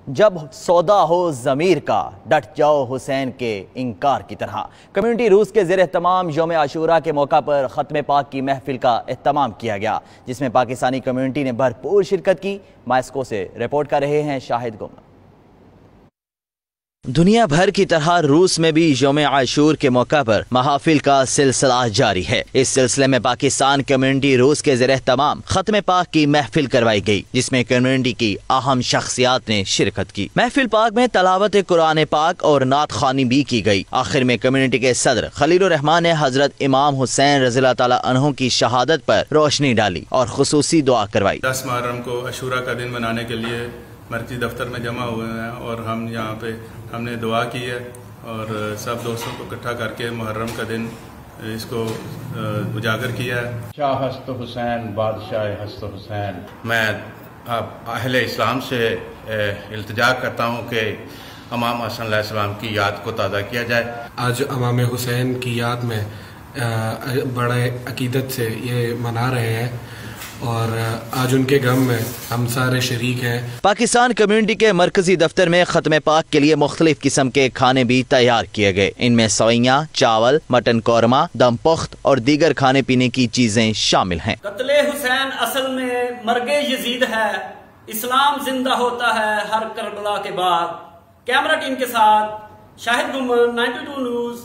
जब सौदा हो ज़मीर का डट जाओ हुसैन के इनकार की तरह। कम्युनिटी रूस के ज़ेर एहतमाम यौम आशूरा के मौका पर ख़त्म पाक की महफिल का एहतमाम किया गया, जिसमें पाकिस्तानी कम्युनिटी ने भरपूर शिरकत की। मास्को से रिपोर्ट कर रहे हैं शाहिद गुम। दुनिया भर की तरह रूस में भी यौम आशूर के मौका पर महाफिल का सिलसिला जारी है। इस सिलसिले में पाकिस्तान कम्युनिटी रूस के ज़ेर एहतमाम ख़त्म पाक की महफिल करवाई गई, जिसमें कम्युनिटी की अहम शख्सियात ने शिरकत की। महफिल पाक में तलावत कुरान पाक और नात खानी भी की गई। आखिर में कम्युनिटी के सदर खलीलुर रहमान ने हजरत इमाम हुसैन रज़ियल्लाहु ताला अन्हु की शहादत पर रोशनी डाली और खुसूसी दुआ करवाई। 10 मुहर्रम को अशूरा का दिन मनाने के लिए मरकजी दफ्तर में जमा हुए हैं और हम यहाँ पे हमने दुआ की है और सब दोस्तों को इकट्ठा करके मुहर्रम का दिन इसको उजागर किया है। शाह हस्त हुसैन बादशाह हस्त हुसैन। मैं अहले इस्लाम से इल्तिजा करता हूँ कि इमाम हसन अलैहिस्सलाम की याद को ताज़ा किया जाए। आज इमाम हुसैन की याद में बड़े अकीदत से ये मना रहे हैं और आज उनके गम में हम सारे शरीक हैं। पाकिस्तान कम्युनिटी के मरकजी दफ्तर में ख़त्म पाक के लिए मुख्तलिफ किस्म के खाने भी तैयार किए गए। इनमें सवैयाँ, चावल, मटन कौरमा, दम पुख्त और दीगर खाने पीने की चीजें शामिल हैं। कत्ले हुसैन असल में मर्गे यजीद है, इस्लाम जिंदा होता है हर करबला के बाद। कैमरा टीम के साथ शाहिद गुमन, 92 न्यूज़।